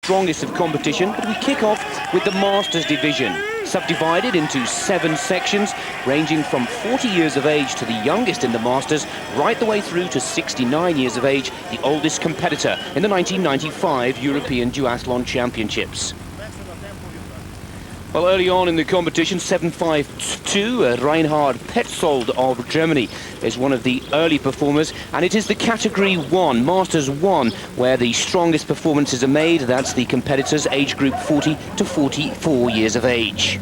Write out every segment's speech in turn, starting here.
Strongest of competition, but we kick off with the Masters division, subdivided into 7 sections, ranging from 40 years of age to the youngest in the Masters, right the way through to 69 years of age, the oldest competitor in the 1995 European Duathlon Championships. Well, early on in the competition, 7.52, Reinhard Petzold of Germany is one of the early performers, and it is the category 1, Masters 1, where the strongest performances are made. That's the competitors age group 40 to 44 years of age.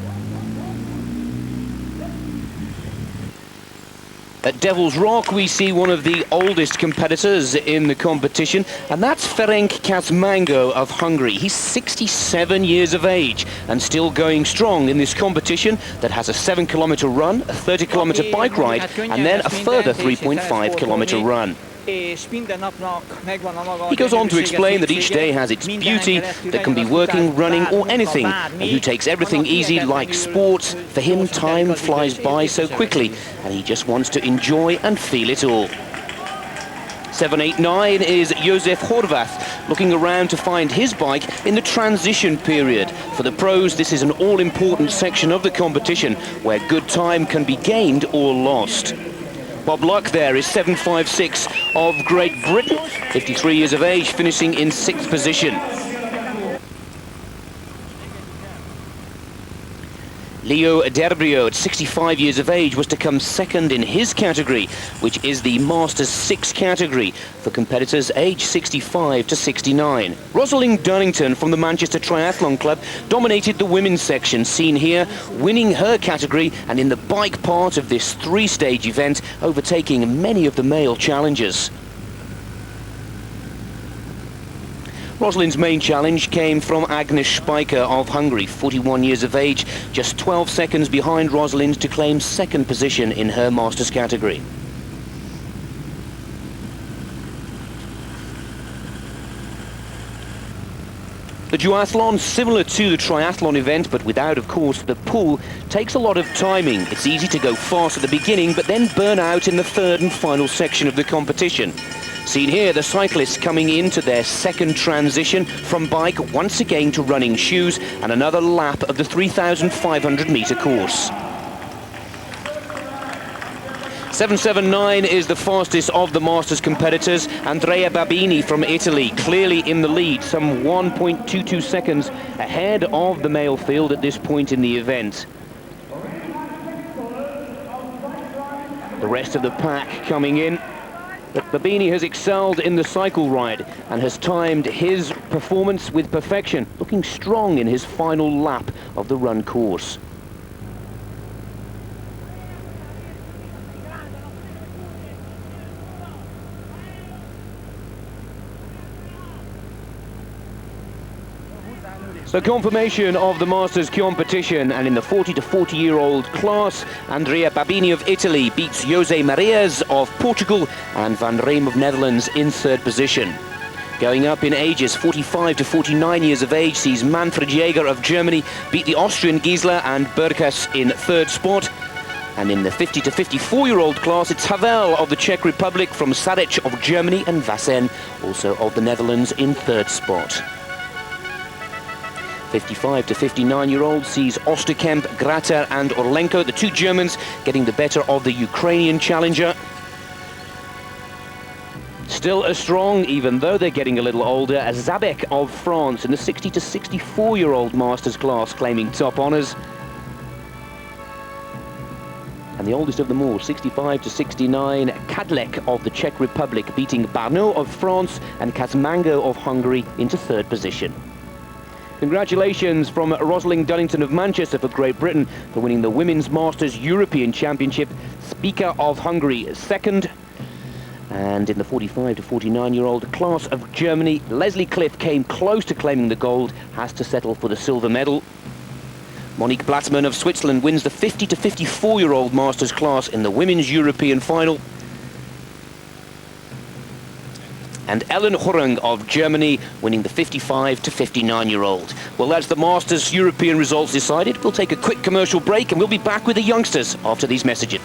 At Devil's Rock, we see one of the oldest competitors in the competition, and that's Ferenc Kazmango of Hungary. He's 67 years of age and still going strong in this competition that has a 7-kilometer run, a 30-kilometer bike ride, and then a further 3.5-kilometer run. He goes on to explain that each day has its beauty, that can be working, running, or anything, and who takes everything easy like sports. For him, time flies by so quickly, and he just wants to enjoy and feel it all. 789 is Josef Horvath, looking around to find his bike in the transition period. For the pros, this is an all-important section of the competition, where good time can be gained or lost. Bob Luck there is 7.56 of Great Britain, 53 years of age, finishing in 6th position. Leo Derbrio, at 65 years of age, was to come second in his category, which is the Masters 6 category for competitors aged 65 to 69. Rosalind Dunnington from the Manchester Triathlon Club dominated the women's section, seen here, winning her category and in the bike part of this 3-stage event, overtaking many of the male challengers. Rosalind's main challenge came from Agnes Speicher of Hungary, 41 years of age, just 12 seconds behind Rosalind to claim 2nd position in her Masters category. The duathlon, similar to the triathlon event, but without, of course, the pool, takes a lot of timing. It's easy to go fast at the beginning, but then burn out in the 3rd and final section of the competition. Seen here, the cyclists coming into their 2nd transition from bike once again to running shoes and another lap of the 3,500-meter course. 7.79 is the fastest of the Masters competitors. Andrea Babini from Italy, clearly in the lead, some 1.22 seconds ahead of the male field at this point in the event. The rest of the pack coming in. But Babini has excelled in the cycle ride and has timed his performance with perfection, looking strong in his final lap of the run course. So confirmation of the Masters competition, and in the 40 to 40-year-old class, Andrea Babini of Italy beats Jose Marias of Portugal and Van Reem of Netherlands in 3rd position. Going up in ages, 45 to 49 years of age sees Manfred Jäger of Germany beat the Austrian Giesler and Berkas in 3rd spot. And in the 50 to 54-year-old class, it's Havel of the Czech Republic from Sadec of Germany and Vassen, also of the Netherlands, in 3rd spot. 55 to 59-year-old sees Osterkemp, Grater and Orlenko, the 2 Germans, getting the better of the Ukrainian challenger. Still as strong, even though they're getting a little older, as Zabek of France in the 60 to 64-year-old Masters class, claiming top honours. And the oldest of them all, 65 to 69, Kadlec of the Czech Republic, beating Barnaud of France and Kazmango of Hungary into 3rd position. Congratulations from Rosalind Dunnington of Manchester for Great Britain for winning the Women's Masters European Championship. Speicher of Hungary 2nd. And in the 45 to 49-year-old class of Germany, Leslie Cliff came close to claiming the gold, has to settle for the silver medal. Monique Blattmann of Switzerland wins the 50 to 54-year-old Masters class in the Women's European final. And Ellen Horang of Germany winning the 55 to 59-year-old. Well, that's the Masters European results decided. We'll take a quick commercial break and we'll be back with the youngsters after these messages.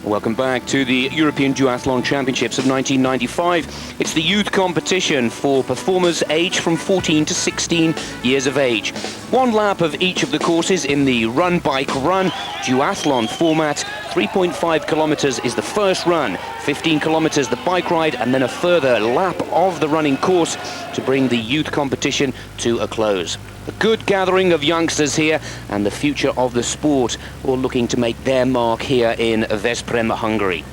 Welcome back to the European Duathlon Championships of 1995. It's the youth competition for performers aged from 14 to 16 years of age. One lap of each of the courses in the run, bike, run duathlon format. 3.5 kilometers is the first run, 15 kilometers the bike ride, and then a further lap of the running course to bring the youth competition to a close. A good gathering of youngsters here, and the future of the sport, all looking to make their mark here in szpren, Hungary.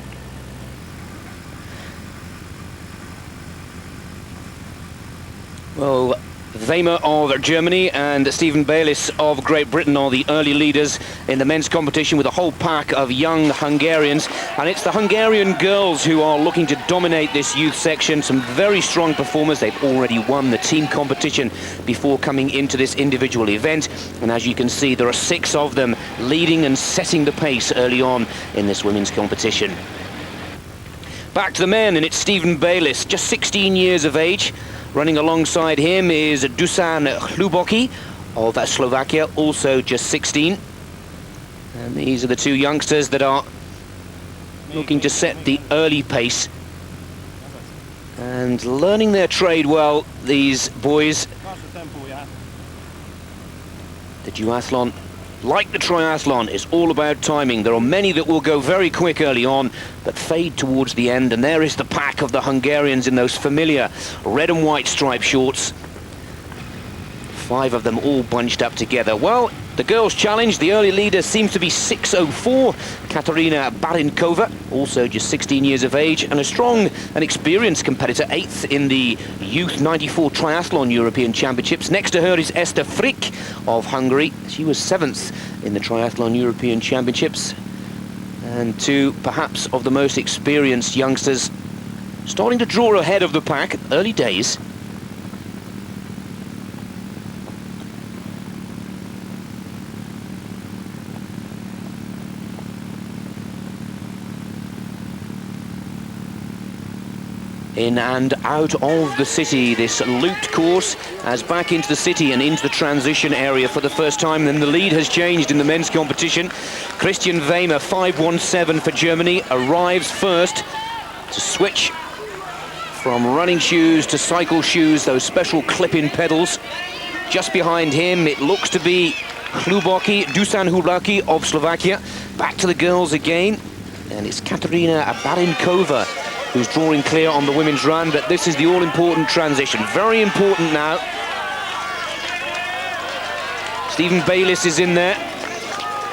Well, Weimer of Germany and Stephen Bayliss of Great Britain are the early leaders in the men's competition, with a whole pack of young Hungarians. And it's the Hungarian girls who are looking to dominate this youth section. Some very strong performers. They've already won the team competition before coming into this individual event. And as you can see, there are 6 of them leading and setting the pace early on in this women's competition. Back to the men, and it's Stephen Bayliss, just 16 years of age. Running alongside him is Dusan Hluboki of Slovakia, also just 16. And these are the 2 youngsters that are looking to set the early pace and learning their trade well, these boys. The duathlon, like the triathlon, is all about timing. There are many that will go very quick early on, but fade towards the end. And there is the pack of the Hungarians in those familiar red and white striped shorts. 5 of them all bunched up together. Well, the girls' challenge, the early leader seems to be 6:04. Katarina Barinkova, also just 16 years of age, and a strong and experienced competitor, 8th in the Youth 94 Triathlon European Championships. Next to her is Ester Frick of Hungary. She was 7th in the Triathlon European Championships. And 2, perhaps, of the most experienced youngsters starting to draw ahead of the pack. Early days. In and out of the city, this looped course, as back into the city and into the transition area for the first time. Then the lead has changed in the men's competition. Christian Weimer, 5:17 for Germany, arrives first to switch from running shoes to cycle shoes, those special clip-in pedals. Just behind him, it looks to be Dusan Hluboki of Slovakia. Back to the girls again, and it's Katarina Barinkova who's drawing clear on the women's run, but this is the all-important transition. Very important now. Stephen Bayliss is in there.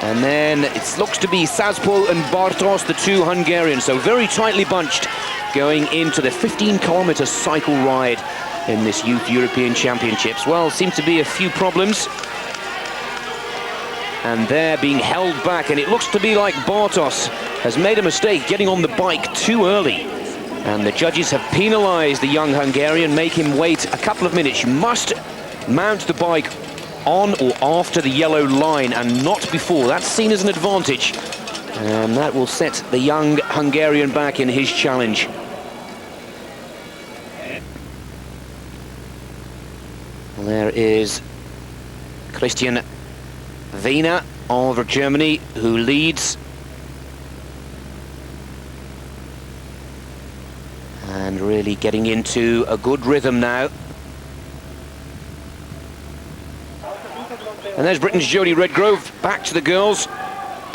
And then it looks to be Sazpol and Bartos, the 2 Hungarians. So very tightly bunched going into the 15-kilometer cycle ride in this Youth European Championships. Well, seems to be a few problems. And they're being held back, and it looks to be like Bartos has made a mistake getting on the bike too early. And the judges have penalized the young Hungarian, make him wait a couple of minutes. You must mount the bike on or after the yellow line and not before. That's seen as an advantage. And that will set the young Hungarian back in his challenge. Well, there is Christian Weimer of Germany, who leads. And really getting into a good rhythm now. And there's Britain's Jodie Redgrove, back to the girls.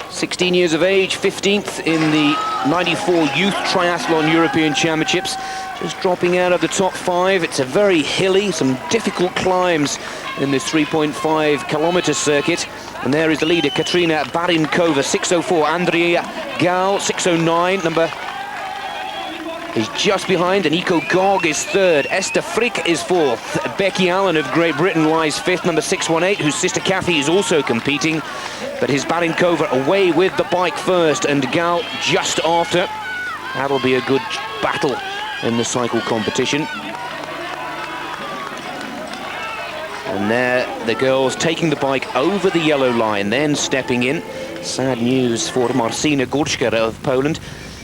16 years of age, 15th in the 94 Youth Triathlon European Championships. Just dropping out of the top 5. It's a very hilly, some difficult climbs in this 3.5-kilometer circuit. And there is the leader, Katarina Barinkova, 6:04. Andrea Gal, 6:09. Number is just behind, and Nico Gog is 3rd. Ester Frick is 4th. Becky Allen of Great Britain lies 5th, number 618, whose sister Kathy is also competing. But his Barinkova away with the bike first, and Gal just after. That'll be a good battle in the cycle competition. And there, the girls taking the bike over the yellow line, then stepping in. Sad news for Marcina Gorczka of Poland.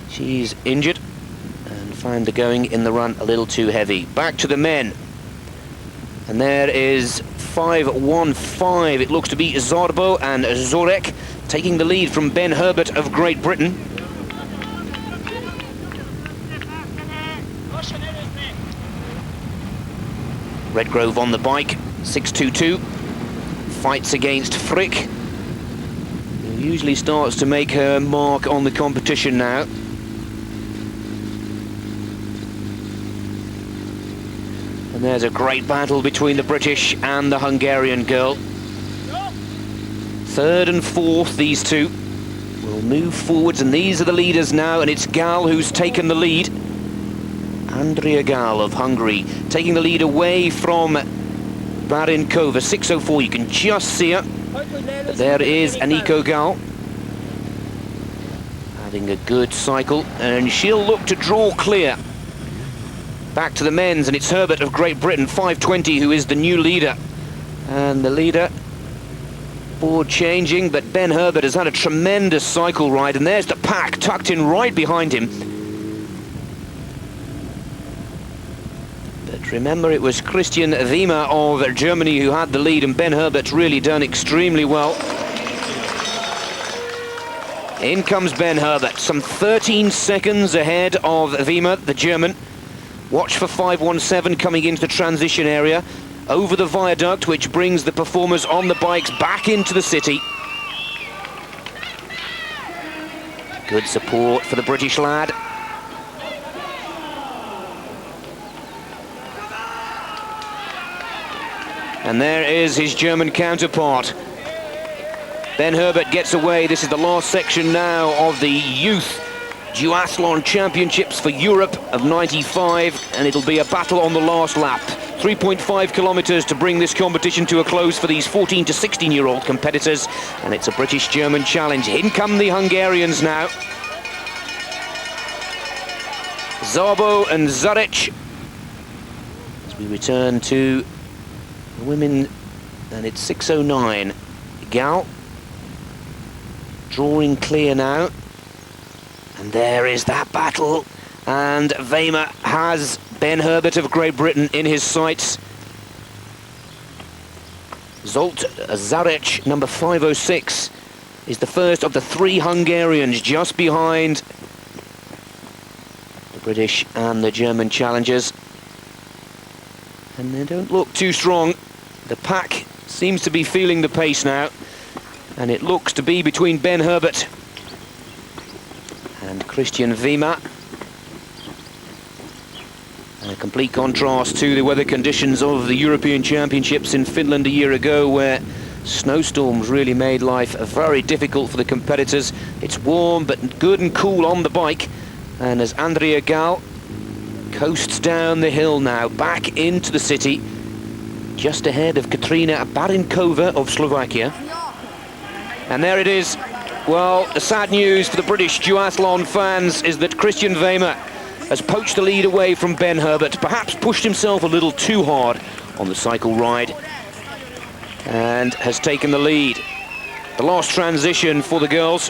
She's injured. Found the going in the run a little too heavy. Back to the men. And there is 5:15. It looks to be Zarbo and Zorek taking the lead from Ben Herbert of Great Britain. Redgrove on the bike, 6.22, fights against Frick, who usually starts to make her mark on the competition now. And there's a great battle between the British and the Hungarian girl. Third and fourth, these two will move forwards, and these are the leaders now, and it's Gal who's taken the lead. Andrea Gal of Hungary taking the lead away from Barinkova, 6.04, you can just see her. But there is Aniko Gal, having a good cycle, and she'll look to draw clear. Back to the men's, and it's Herbert of Great Britain, 5.20, who is the new leader. And the leader, board changing, but Ben Herbert has had a tremendous cycle ride, and there's the pack tucked in right behind him. But remember, it was Christian Wiemer of Germany who had the lead, and Ben Herbert's really done extremely well. In comes Ben Herbert, some 13 seconds ahead of Wiemer, the German. Watch for 517 coming into the transition area, over the viaduct, which brings the performers on the bikes back into the city. Good support for the British lad. And there is his German counterpart. Ben Herbert gets away. This is the last section now of the Youth Duathlon Championships for Europe of 95, and it'll be a battle on the last lap. 3.5 kilometers to bring this competition to a close for these 14 to 16-year-old competitors, and it's a British-German challenge. In come the Hungarians now. Szabo and Zaric. As we return to the women, and it's 6.09. Gal drawing clear now. And there is that battle, and Wiemer has Ben Herbert of Great Britain in his sights. Zsolt Zaric, number 506, is the first of the three Hungarians, just behind the British and the German challengers. And they don't look too strong. The pack seems to be feeling the pace now, and it looks to be between Ben Herbert and Christian Wiemer. And a complete contrast to the weather conditions of the European Championships in Finland a year ago, where snowstorms really made life very difficult for the competitors. It's warm but good and cool on the bike, and as Andrea Gal coasts down the hill now, back into the city, just ahead of Katrina Barinkova of Slovakia. And there it is. Well, the sad news for the British duathlon fans is that Christian Wiemer has poached the lead away from Ben Herbert, perhaps pushed himself a little too hard on the cycle ride, and has taken the lead. The last transition for the girls.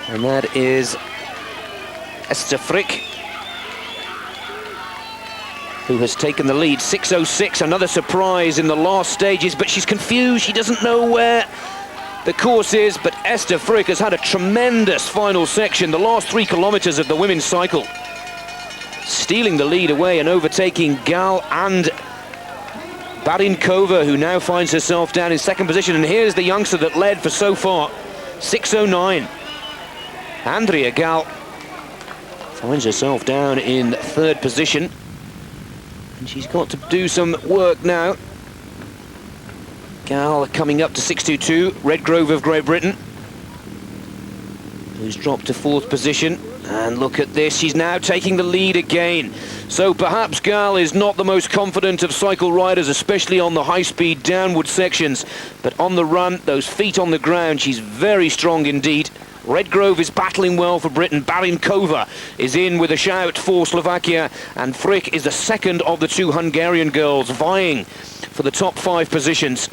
And that is Esther Frick, who has taken the lead. 6.06, another surprise in the last stages, but she's confused. She doesn't know where the course is, but Esther Frick has had a tremendous final section, the last 3 kilometers of the women's cycle, stealing the lead away and overtaking Gal and Barinkova, who now finds herself down in second position. And here's the youngster that led for so far, 6.09. Andrea Gal finds herself down in third position, and she's got to do some work now. Gal coming up to 6.22, Redgrove of Great Britain, who's dropped to fourth position. And look at this, she's now taking the lead again. So perhaps Gal is not the most confident of cycle riders, especially on the high-speed downward sections, but on the run, those feet on the ground, she's very strong indeed. Redgrove is battling well for Britain. Barinkova is in with a shout for Slovakia, and Frick is the second of the two Hungarian girls, vying for the top 5 positions.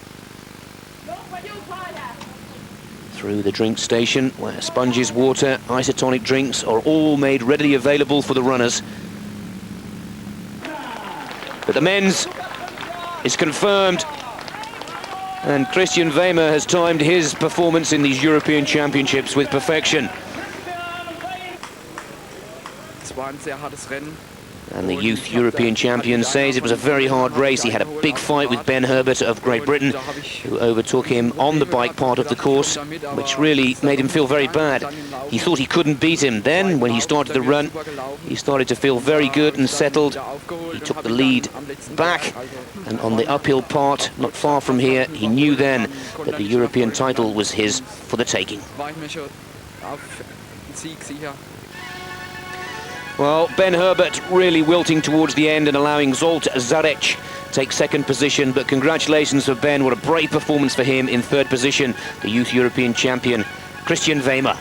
Through the drink station, where sponges, water, isotonic drinks are all made readily available for the runners. But the men's is confirmed, and Christian Wiemer has timed his performance in these European Championships with perfection. And the youth European champion says it was a very hard race. He had a big fight with Ben Herbert of Great Britain, who overtook him on the bike part of the course, which really made him feel very bad. He thought he couldn't beat him. Then, when he started the run, he started to feel very good and settled. He took the lead back, and on the uphill part, not far from here, he knew then that the European title was his for the taking. Well, Ben Herbert really wilting towards the end and allowing Zsolt Zarec take second position, but congratulations for Ben. What a brave performance for him in third position, the youth European champion, Christian Wemer.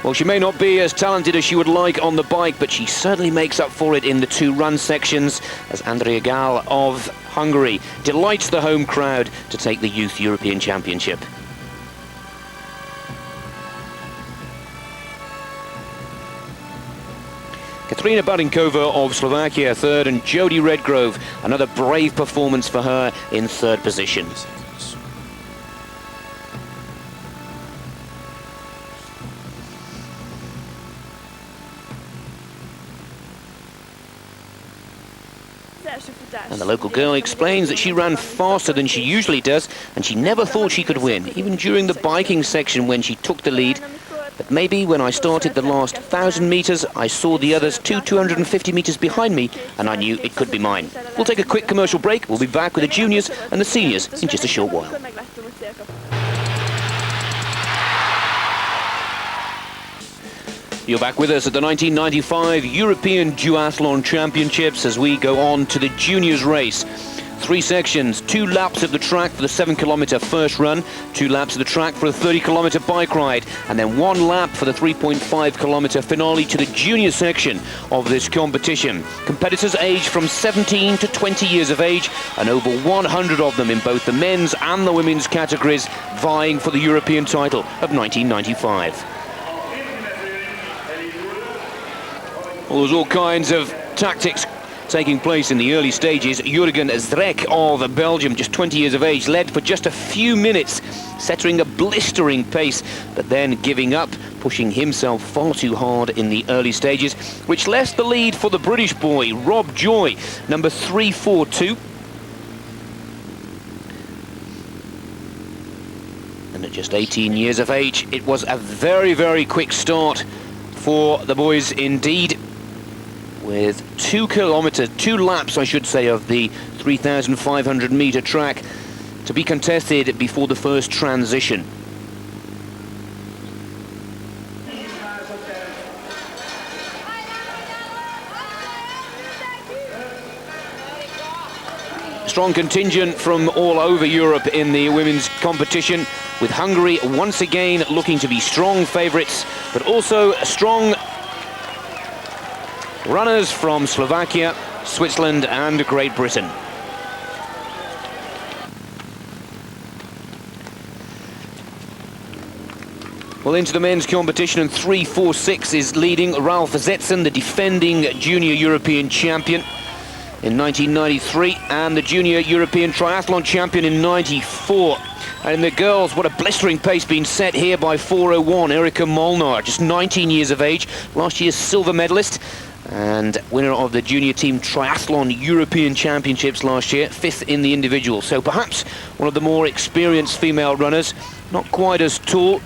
Well, she may not be as talented as she would like on the bike, but she certainly makes up for it in the two run sections, as Andrea Gál of Hungary delights the home crowd to take the Youth European Championship. Katrina Barinkova of Slovakia third, and Jodie Redgrove, another brave performance for her in third position. And the local girl explains that she ran faster than she usually does, and she never thought she could win, even during the biking section when she took the lead. But maybe when I started the last 1,000 meters, I saw the others 250 meters behind me, and I knew it could be mine. We'll take a quick commercial break. We'll be back with the juniors and the seniors in just a short while. You're back with us at the 1995 European Duathlon Championships as we go on to the juniors race. Three sections, 2 laps of the track for the 7-kilometer first run, 2 laps of the track for the 30-kilometer bike ride, and then 1 lap for the 3.5-kilometer finale to the junior section of this competition. Competitors aged from 17 to 20 years of age, and over 100 of them in both the men's and the women's categories vying for the European title of 1995. Well, there's all kinds of tactics taking place in the early stages. Jurgen Zrek of Belgium, just 20 years of age, led for just a few minutes, setting a blistering pace, but then giving up, pushing himself far too hard in the early stages, which left the lead for the British boy, Rob Joy, number 342. And at just 18 years of age, it was a very, very quick start for the boys indeed, with 2 laps, I should say, of the 3,500 meter track to be contested before the first transition. Strong contingent from all over Europe in the women's competition, with Hungary once again looking to be strong favourites, but also strong runners from Slovakia, Switzerland and Great Britain. Well, into the men's competition, and 3:46 is leading Ralf Zetzen, the defending junior European champion in 1993 and the junior European triathlon champion in 94. And the girls, what a blistering pace being set here by 4:01, Erika Molnar, just 19 years of age, last year's silver medalist and winner of the junior team triathlon European championships last year, 5th in the individual. So perhaps one of the more experienced female runners, not quite as tall,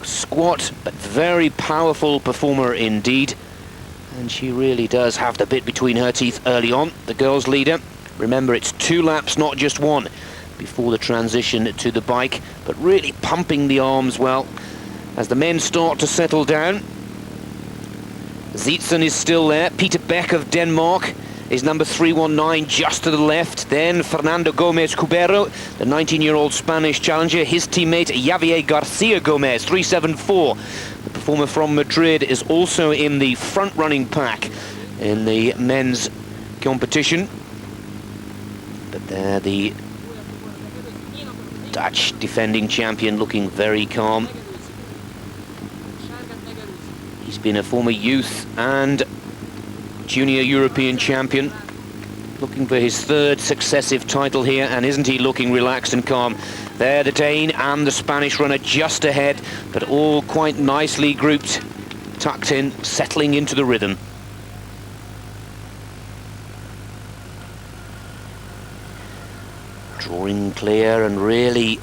squat, but very powerful performer indeed. And she really does have the bit between her teeth early on, the girls' leader. Remember, it's 2 laps, not just 1, before the transition to the bike, but really pumping the arms well as the men start to settle down. Zetzen is still there. Peter Beck of Denmark is number 319 just to the left. Then Fernando Gomez Cubero, the 19-year-old Spanish challenger. His teammate Javier Garcia Gomez, 374. The performer from Madrid is also in the front-running pack in the men's competition. But there the Dutch defending champion looking very calm. He's been a former youth and junior European champion, looking for his third successive title here, and isn't he looking relaxed and calm? There the Dane and the Spanish runner just ahead, but all quite nicely grouped, tucked in, settling into the rhythm. Drawing clear and really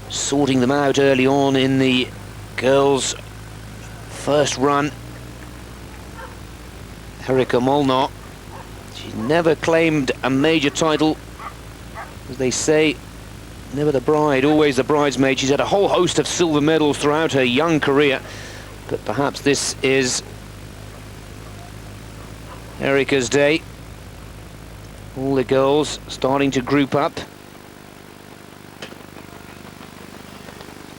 sorting them out early on in the girls' first run. Erika Molnar, she's never claimed a major title. As they say, never the bride, always the bridesmaid. She's had a whole host of silver medals throughout her young career, but perhaps this is Erika's day. All the girls starting to group up.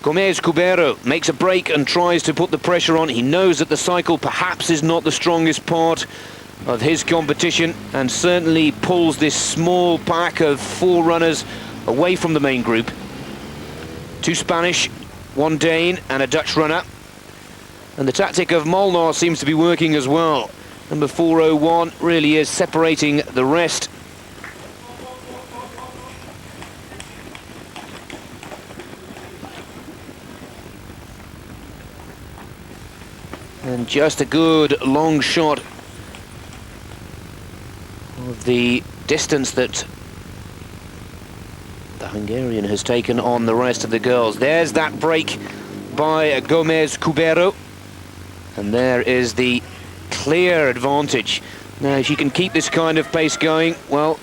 Gomez Cubero makes a break and tries to put the pressure on. He knows that the cycle perhaps is not the strongest part of his competition, and certainly pulls this small pack of 4 runners away from the main group. 2 Spanish, 1 Dane and a Dutch runner. And the tactic of Molnar seems to be working as well. Number 401 really is separating the rest. And just a good long shot of the distance that the Hungarian has taken on the rest of the girls. There's that break by Gomez Cubero, and there is the clear advantage. Now, if she can keep this kind of pace going, well,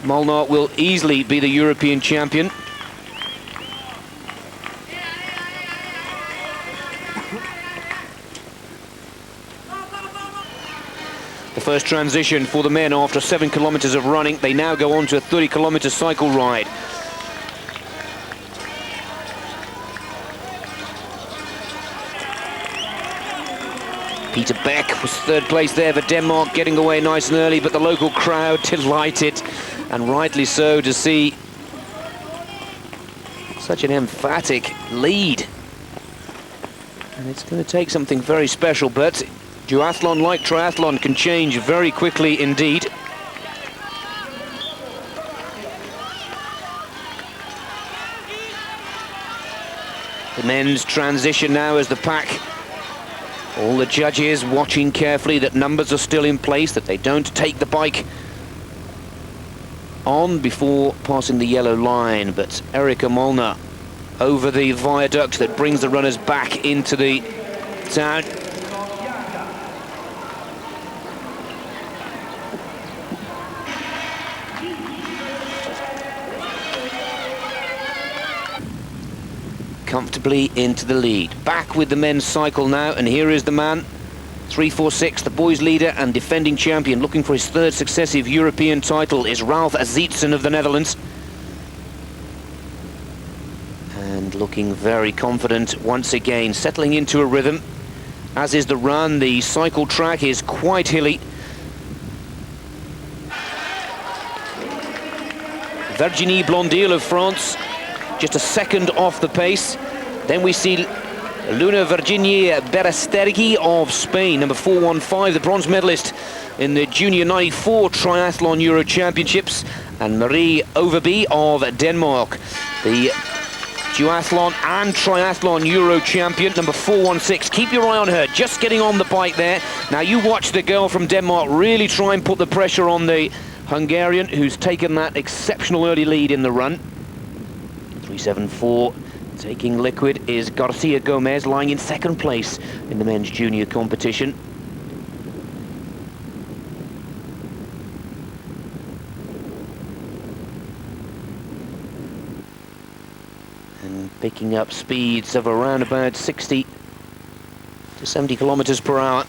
Molnar will easily be the European champion. The first transition for the men after 7 kilometers of running. They now go on to a 30-kilometer cycle ride. Peter Beck was 3rd place there for Denmark, getting away nice and early, but the local crowd delighted, and rightly so, to see such an emphatic lead. And it's going to take something very special, but duathlon, like triathlon, can change very quickly indeed. The men's transition now as the pack. All the judges watching carefully that numbers are still in place, that they don't take the bike on before passing the yellow line. But Erika Molnar over the viaduct that brings the runners back into the town. Comfortably into the lead. Back with the men's cycle now, and here is the man, 346, the boys' leader and defending champion, looking for his 3rd successive European title, is Ralph Azietzen of the Netherlands. And looking very confident once again, settling into a rhythm, as is the run. The cycle track is quite hilly. Virginie Blondil of France, just a second off the pace. Then we see Luna Virginie Berastergi of Spain, number 415, the bronze medalist in the Junior 94 Triathlon Euro Championships, and Marie Overby of Denmark, the duathlon and triathlon Euro champion, number 416. Keep your eye on her, just getting on the bike there. Now you watch the girl from Denmark really try and put the pressure on the Hungarian, who's taken that exceptional early lead in the run. 374, taking liquid, is Garcia Gomez, lying in 2nd place in the men's junior competition. And picking up speeds of around about 60 to 70 kilometers per hour.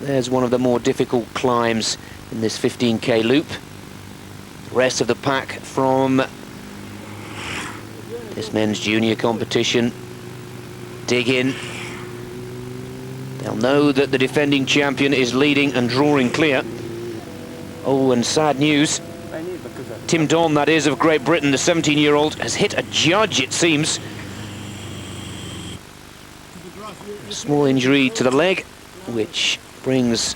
There's one of the more difficult climbs in this 15k loop. The rest of the pack from this men's junior competition dig in. They'll know that the defending champion is leading and drawing clear. Oh, and sad news. Tim Don, that is, of Great Britain, the 17-year-old, has hit a judge, it seems. A small injury to the leg, which brings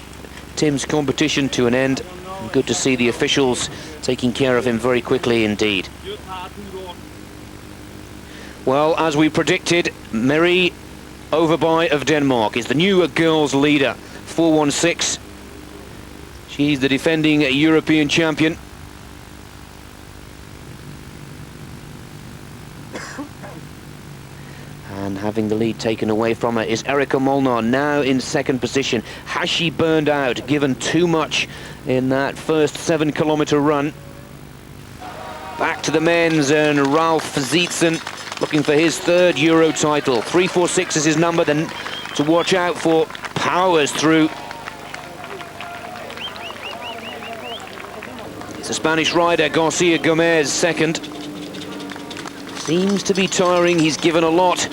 Tim's competition to an end. And good to see the officials taking care of him very quickly indeed. Well, as we predicted, Marie Overby of Denmark is the new girls leader, 4:16. She's the defending European champion. And having the lead taken away from her is Erika Molnar, now in second position. Has she burned out, given too much in that first 7-kilometer run? Back to the men's, and Ralf Zietzen looking for his third Euro title. 3:46 is his number, then to watch out for. Powers through. It's a Spanish rider, Garcia Gomez, second. Seems to be tiring, he's given a lot.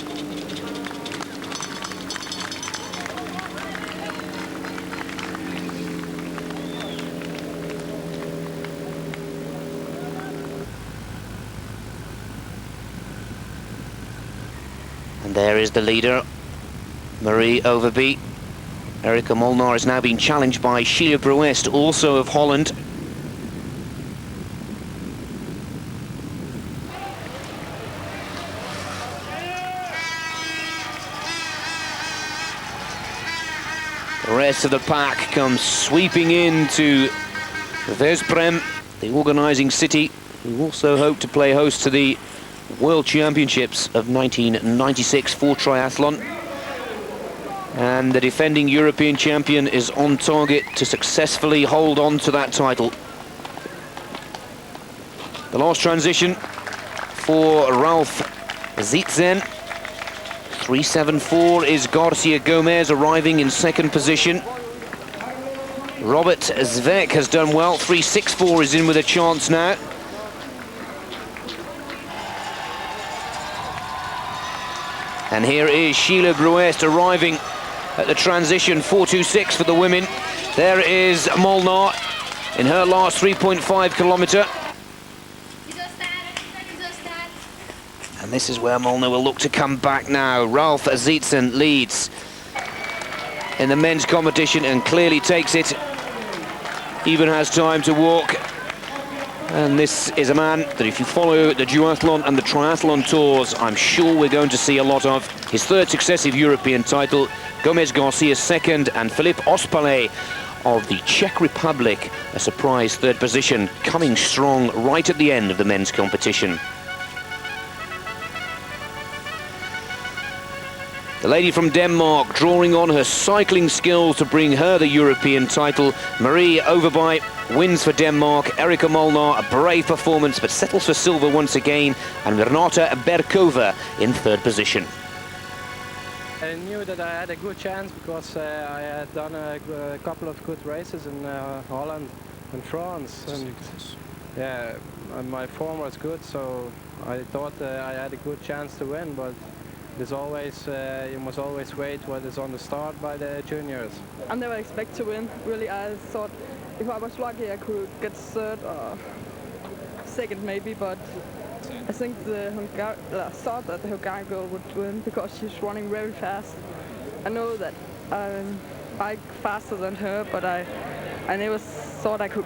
And there is the leader, Marie Overby. Erika Molnar is now being challenged by Sheila Bruest, also of Holland. The rest of the pack comes sweeping into Szpren, the organising city, who also hope to play host to the World Championships of 1996 for triathlon. And the defending European champion is on target to successfully hold on to that title. The last transition for Ralf Zietzen. 3:74 is Garcia Gomez arriving in second position. Robert Zvek has done well. 3:64 is in with a chance now. And here is Sheila Bruest arriving at the transition, 4:26 for the women. There is Molnar in her last 3.5 kilometer. And this is where Molnar will look to come back now. Ralf Zietzen leads in the men's competition and clearly takes it. Even has time to walk. And this is a man that if you follow the duathlon and the triathlon tours, I'm sure we're going to see a lot of. His third successive European title, Gomez Garcia second, and Filip Ospalej of the Czech Republic, a surprise third position, coming strong right at the end of the men's competition. The lady from Denmark drawing on her cycling skills to bring her the European title. Marie Overby wins for Denmark. Erika Molnar, a brave performance, but settles for silver once again. And Renata Berkova in third position. I knew that I had a good chance because I had done a couple of good races in Holland and France. And yeah, and my form was good, so I thought I had a good chance to win, but there's always, you must always wait what is on the start by the juniors. I never expect to win, really. I thought if I was lucky I could get third or second maybe, but I think I thought that the Hungarian girl would win because she's running very fast. I know that I'm bike faster than her, but I never thought I could.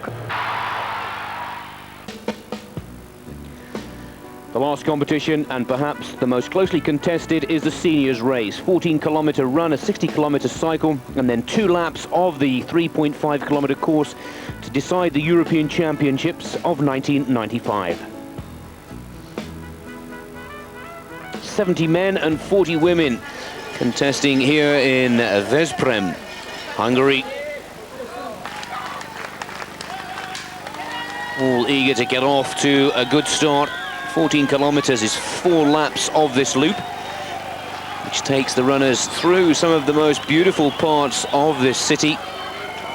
The last competition, and perhaps the most closely contested, is the seniors race. 14-kilometer run, a 60-kilometer cycle, and then 2 laps of the 3.5-kilometer course to decide the European Championships of 1995. 70 men and 40 women contesting here in Szpren, Hungary. All eager to get off to a good start. 14 kilometers is 4 laps of this loop, which takes the runners through some of the most beautiful parts of this city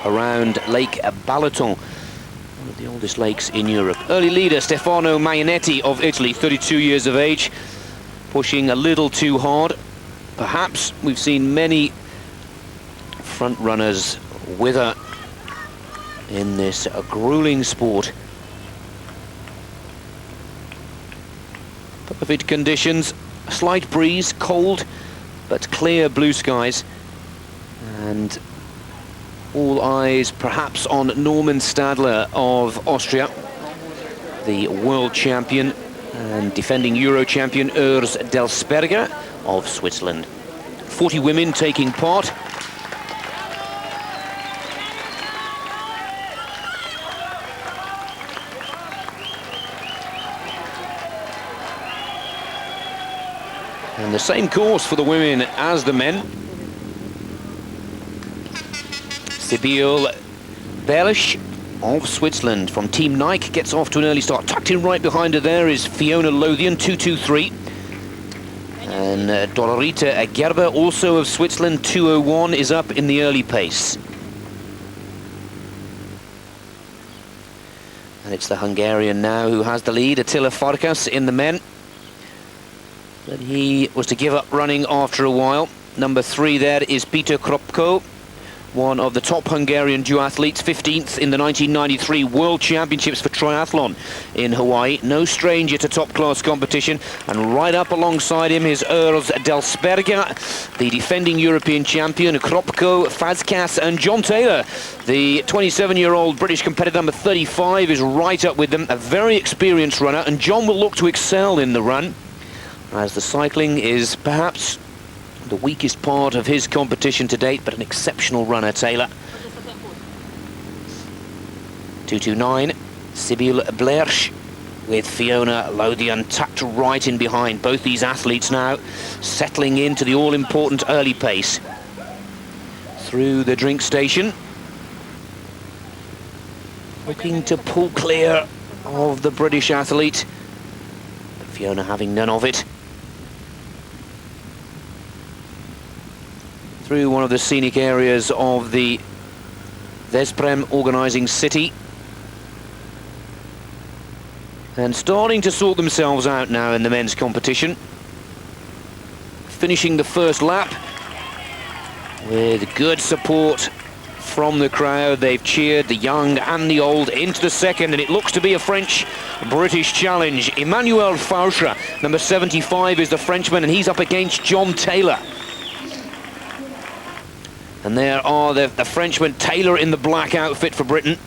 around Lake Balaton, one of the oldest lakes in Europe. Early leader Stefano Maionetti of Italy, 32 years of age, pushing a little too hard. Perhaps we've seen many front runners wither in this grueling sport. Perfect conditions, a slight breeze, cold, but clear blue skies, and all eyes perhaps on Norman Stadler of Austria, the world champion and defending Euro champion Urs Delsberger of Switzerland. 40 women taking part. And the same course for the women as the men. Sibylle Berlisch of Switzerland from Team Nike gets off to an early start. Tucked in right behind her there is Fiona Lothian, 2:23. And Dorita Gerber, also of Switzerland, 2:01, is up in the early pace. And it's the Hungarian now who has the lead, Attila Farkas in the men. But he was to give up running after a while. Number 3 there is Peter Kropko, one of the top Hungarian duathletes, 15th in the 1993 World Championships for triathlon in Hawaii. No stranger to top-class competition. And right up alongside him is Urs Delsberger, the defending European champion, Kropko, Fazkas, and John Taylor, the 27-year-old British competitor, number 35, is right up with them. A very experienced runner, and John will look to excel in the run, as the cycling is perhaps the weakest part of his competition to date, but an exceptional runner, Taylor. 2:29, Sibylle Berlisch with Fiona Lothian tucked right in behind. Both these athletes now settling into the all-important early pace. Through the drink station, looking to pull clear of the British athlete, but Fiona having none of it. Through one of the scenic areas of the Szpren organising city, and starting to sort themselves out now in the men's competition. Finishing the first lap with good support from the crowd. They've cheered the young and the old into the second, and it looks to be a French-British challenge. Emmanuel Fauchra, number 75, is the Frenchman, and he's up against John Taylor. And there are the Frenchman Taylor in the black outfit for Britain.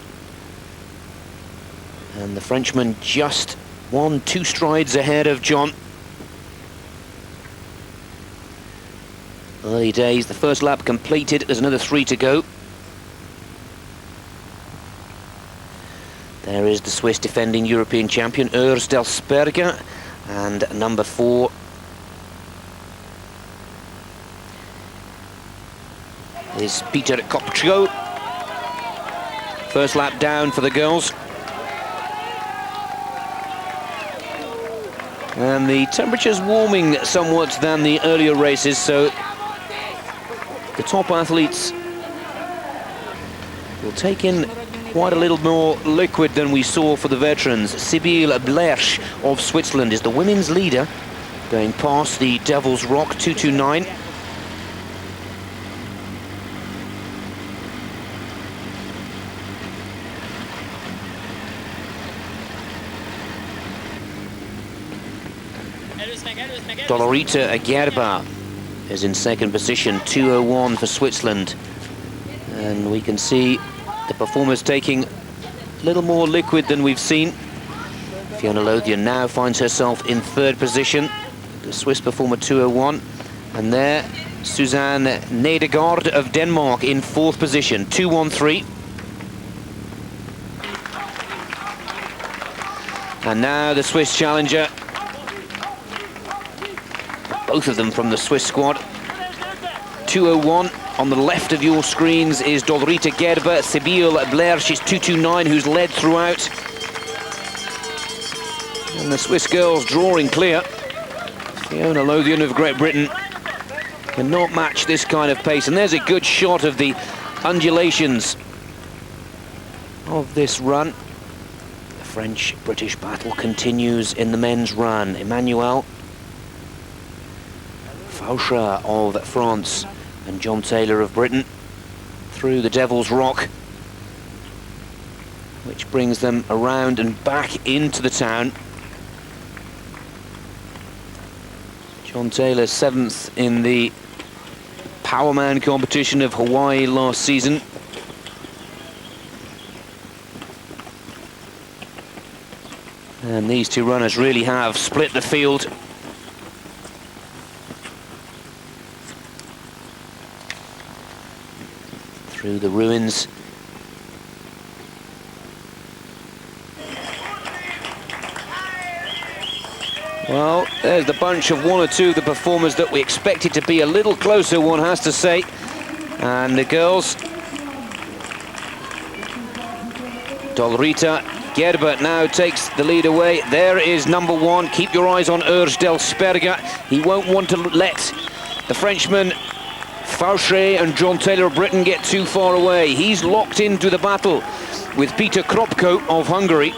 And the Frenchman just 1-2 strides ahead of John. Early days, the first lap completed, there's another 3 to go. There is the Swiss defending European champion, Urs Delsberger, and number 4, is Peter Kropko. First lap down for the girls. And the temperature's warming somewhat than the earlier races, so the top athletes will take in quite a little more liquid than we saw for the veterans. Sibylle Berlisch of Switzerland is the women's leader, going past the Devil's Rock, 2:29. Dorita Gerber is in second position, 2:01 for Switzerland. And we can see the performers taking a little more liquid than we've seen. Fiona Lothian now finds herself in third position, the Swiss performer 2:01. And there, Suzanne Nedergaard of Denmark in fourth position, 2:13. And now the Swiss challenger. Both of them from the Swiss squad. 2:01 on the left of your screens is Dorita Gerber. Sibylle Berlisch is 2:29, who's led throughout. And the Swiss girls drawing clear. Fiona Lothian of Great Britain cannot match this kind of pace. And there's a good shot of the undulations of this run. The French-British battle continues in the men's run. Emmanuel Fauchra of France and John Taylor of Britain through the Devil's Rock, which brings them around and back into the town. John Taylor 7th in the Powerman competition of Hawaii last season. And these two runners really have split the field. Through the ruins. Well, there's the bunch of one or two of the performers that we expected to be a little closer, one has to say. And the girls. Dolrita Gerber now takes the lead away. There is number one. Keep your eyes on Urs Delsperger. He won't want to let the Frenchman Fauché and John Taylor of Britain get too far away. He's locked into the battle with Peter Kropko of Hungary.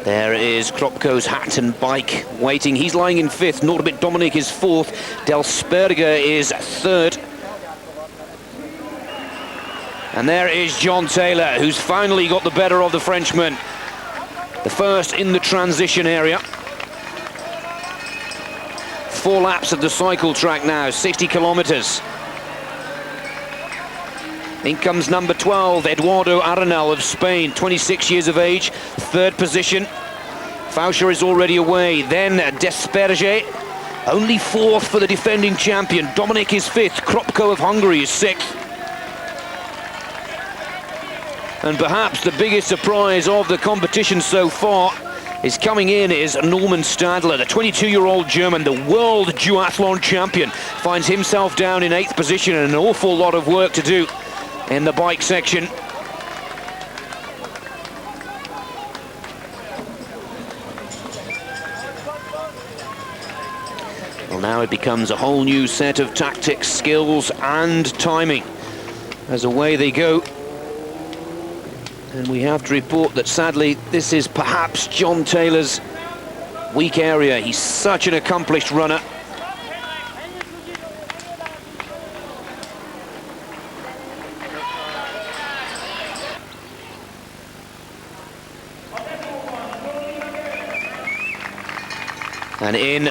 There is Kropko's hat and bike waiting. He's lying in fifth. Norbert Dominik is fourth. Delsperger is third. And there is John Taylor, who's finally got the better of the Frenchman. The first in the transition area. 4 laps of the cycle track now, 60 kilometers. In comes number 12, Eduardo Arenal of Spain, 26 years of age, third position. Faucher is already away. Then Desperge, only fourth for the defending champion. Dominik is fifth. Kropko of Hungary is sixth. And perhaps the biggest surprise of the competition so far is coming in is Norman Stadler, the 22-year-old German, the world duathlon champion, finds himself down in 8th position and an awful lot of work to do in the bike section. Well, now it becomes a whole new set of tactics, skills and timing as away they go. And we have to report that sadly this is perhaps John Taylor's weak area. He's such an accomplished runner. And in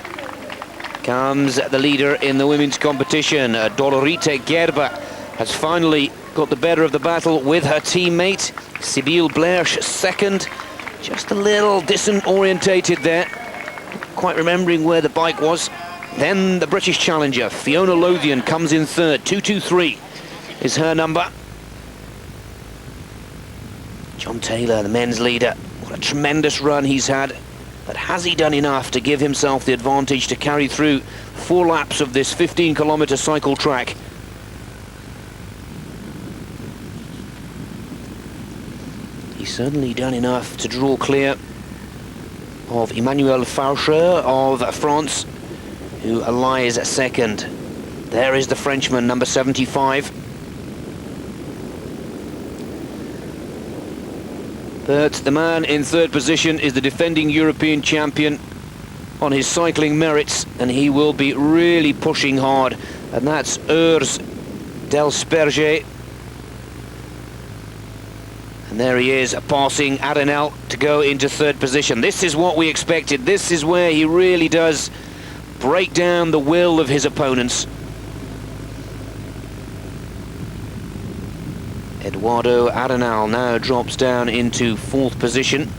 comes the leader in the women's competition. Dolorita Gerber has finally got the better of the battle with her teammate. Sibylle Blersch second. Just a little disorientated there. Quite remembering where the bike was. Then the British challenger, Fiona Lothian, comes in third. 2:23 is her number. John Taylor, the men's leader. What a tremendous run he's had. But has he done enough to give himself the advantage to carry through 4 laps of this 15-kilometer cycle track? He's certainly done enough to draw clear of Emmanuel Faucher of France, who lies second. There is the Frenchman, number 75. But the man in third position is the defending European champion on his cycling merits, and he will be really pushing hard, and that's Urs Delsperge. And there he is, passing Arenal to go into third position. This is what we expected. This is where he really does break down the will of his opponents. Eduardo Arenal now drops down into 4th position.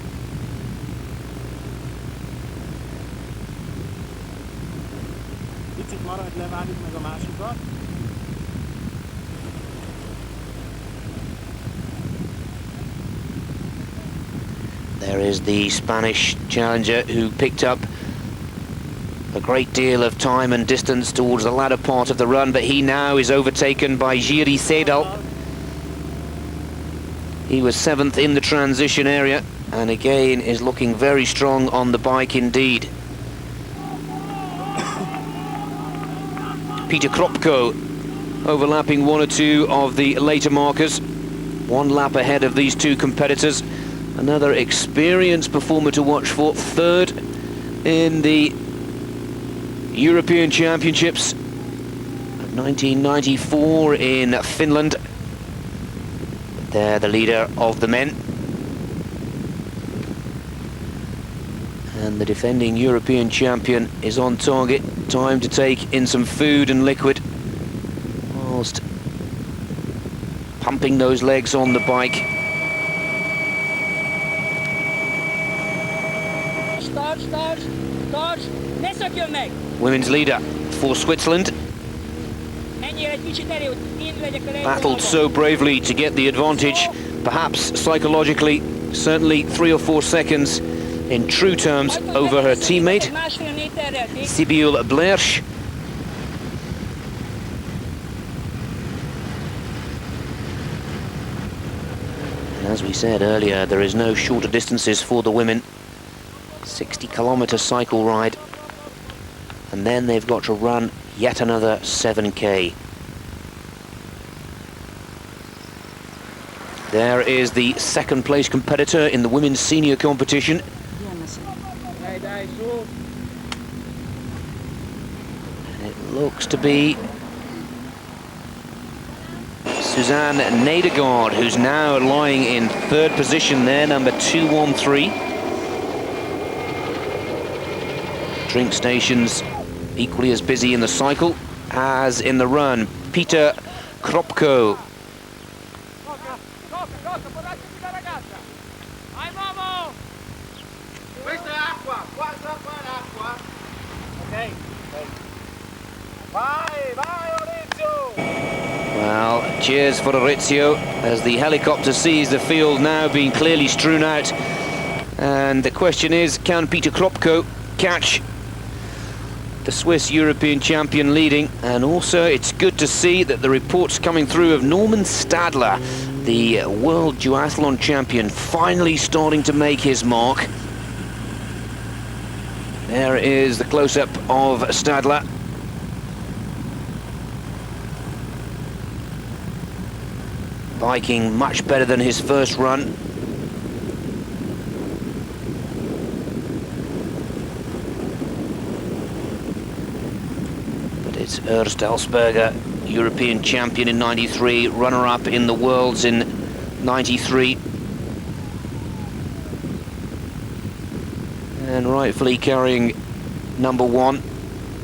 There is the Spanish challenger who picked up a great deal of time and distance towards the latter part of the run, but he now is overtaken by Jiri Sedal. He was 7th in the transition area and again is looking very strong on the bike indeed. Peter Kropko overlapping 1 or 2 of the later markers. 1 lap ahead of these 2 competitors. Another experienced performer to watch for, 3rd in the European Championships of 1994 in Finland. They're the leader of the men. And the defending European champion is on target. Time to take in some food and liquid whilst pumping those legs on the bike. Women's leader for Switzerland. Battled so bravely to get the advantage, perhaps psychologically, certainly 3 or 4 seconds in true terms over her teammate, Sibylle Blersch. And as we said earlier, there is no shorter distances for the women. 60-kilometer cycle ride, and then they've got to run yet another 7K. There is the second place competitor in the women's senior competition. It looks to be Suzanne Nedergaard, who's now lying in third position there, number 213. Drink stations equally as busy in the cycle as in the run. Peter Kropko. Well, cheers for Orizio as the helicopter sees the field now being clearly strewn out. And the question is, can Peter Kropko catch the Swiss European champion leading? And also it's good to see that the reports coming through of Norman Stadler, the world duathlon champion, finally starting to make his mark. There is the close-up of Stadler. Biking much better than his first run. It's Ernst Elsberger, European champion in '93, runner-up in the Worlds in '93. And rightfully carrying number 1.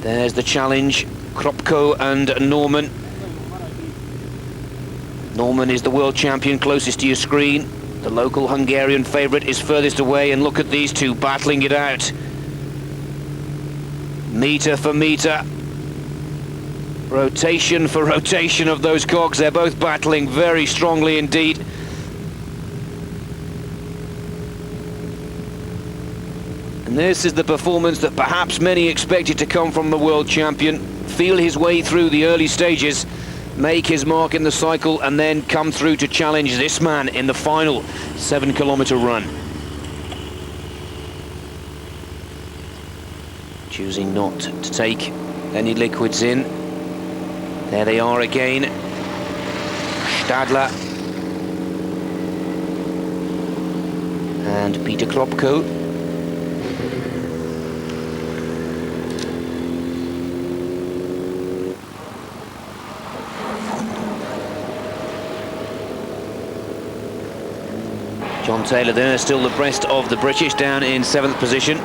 There's the challenge, Kropko and Norman. Norman is the world champion closest to your screen. The local Hungarian favourite is furthest away, and look at these two battling it out. Metre for metre. Rotation for rotation of those cogs. They're both battling very strongly indeed. And this is the performance that perhaps many expected to come from the world champion. Feel his way through the early stages, make his mark in the cycle, and then come through to challenge this man in the final 7-kilometer run. Choosing not to take any liquids in. There they are again. Stadler and Peter Kropko. John Taylor there, still abreast of the British, down in 7th position.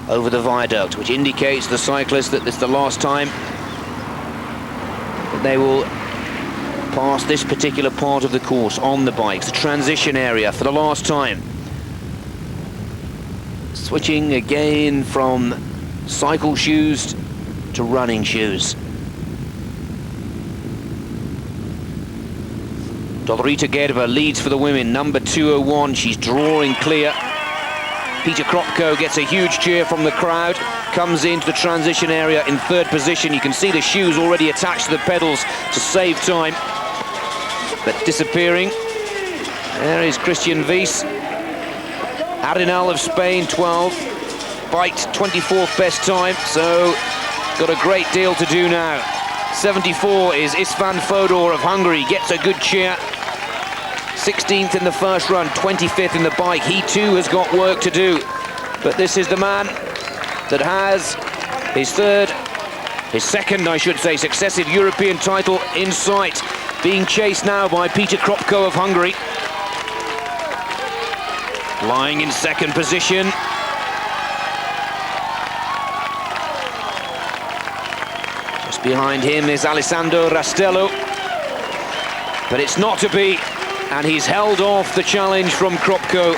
Over the viaduct, which indicates the cyclists that it's the last time that they will pass this particular part of the course on the bikes, the transition area for the last time. Switching again from cycle shoes to running shoes. Dorita Gerber leads for the women, number 201. She's drawing clear. Peter Kropko gets a huge cheer from the crowd, comes into the transition area in 3rd position. You can see the shoes already attached to the pedals to save time, but disappearing. There is Christian Wies. Arenal of Spain, 12. Biked 24th best time, so got a great deal to do now. 74 is Istvan Fodor of Hungary, gets a good cheer. 16th in the first run, 25th in the bike. He too has got work to do. But this is the man that has his second, I should say, successive European title in sight. Being chased now by Peter Kropko of Hungary. lying in second position. Just behind him is Alessandro Rastello, but it's not to be, and he's held off the challenge from Kropko.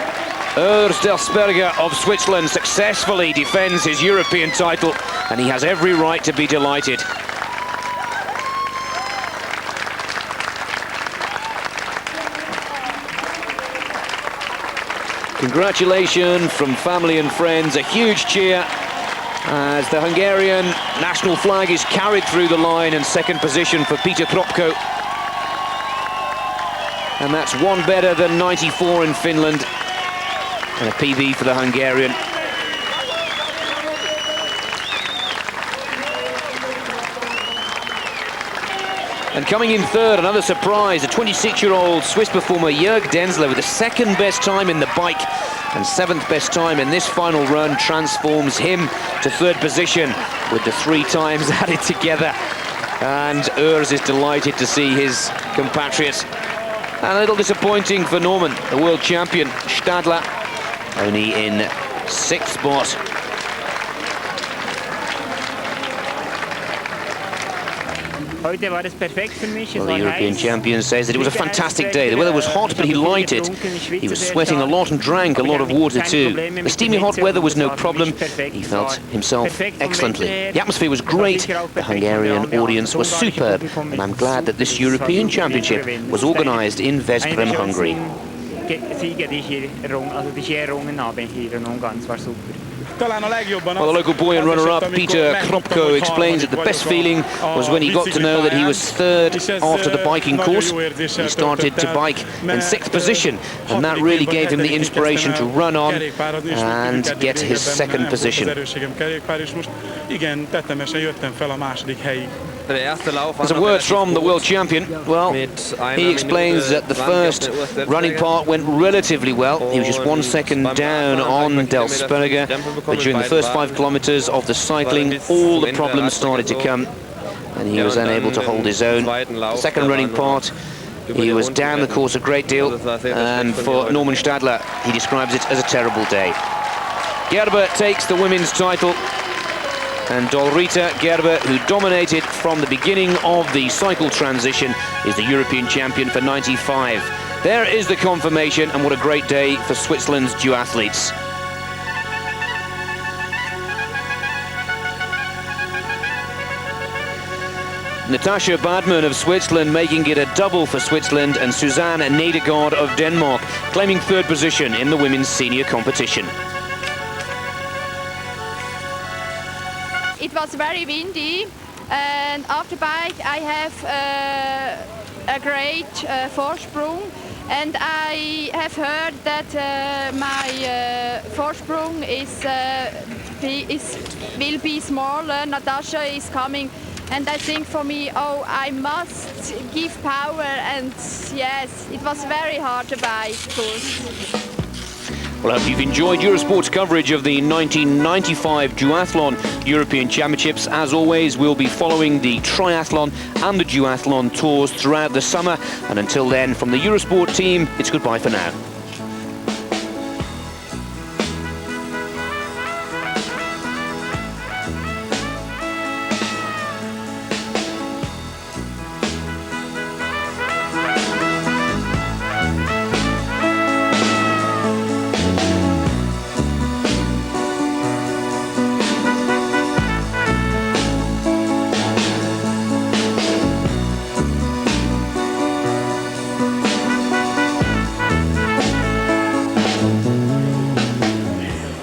Urs Delsberger of Switzerland successfully defends his European title, and he has every right to be delighted. Congratulations from family and friends, a huge cheer as the Hungarian national flag is carried through the line, and second position for Peter Kropko. And that's one better than 94 in Finland, and a PB for the Hungarian. And coming in third, another surprise, a 26-year-old Swiss performer, Jörg Denzler, with the second best time in the bike and seventh best time in this final run, transforms him to third position with the 3 times added together. And Urs is delighted to see his compatriot. And a little disappointing for Norman, the world champion, Stadler, only in 6th spot. Well, the European champion says that it was a fantastic day. The weather was hot, but he liked it. He was sweating a lot and drank a lot of water too. The steamy hot weather was no problem. He felt himself excellently. The atmosphere was great. The Hungarian audience was superb. And I'm glad that this European Championship was organised in Veszprém, Hungary. Well, the local boy and runner-up, Peter Kropko, explains that the best feeling was when he got to know that he was third after the biking course. He started to bike in 6th position, and that really gave him the inspiration to run on and get his second position. Some words from the world champion. Well, he explains that the first running part went relatively well. He was just 1 second down on Delsberger, but during the first 5 kilometers of the cycling, all the problems started to come, and he was unable to hold his own. The second running part, he was down the course a great deal, and for Norman Stadler, he describes it as a terrible day. Gerber takes the women's title. And Dolrita Gerber, who dominated from the beginning of the cycle transition, is the European champion for 95. There is the confirmation, and what a great day for Switzerland's duathletes. Natasha Badman of Switzerland making it a double for Switzerland, and Suzanne Nedergaard of Denmark claiming third position in the women's senior competition. It was very windy, and after bike I have a great Vorsprung, and I have heard that my Vorsprung will be smaller. Natasha is coming, and I think for me, oh, I must give power, and yes, it was very hard to bike course. Well, I hope you've enjoyed Eurosport's coverage of the 1995 Duathlon European Championships. As always, we'll be following the triathlon and the duathlon tours throughout the summer. And until then, from the Eurosport team, it's goodbye for now.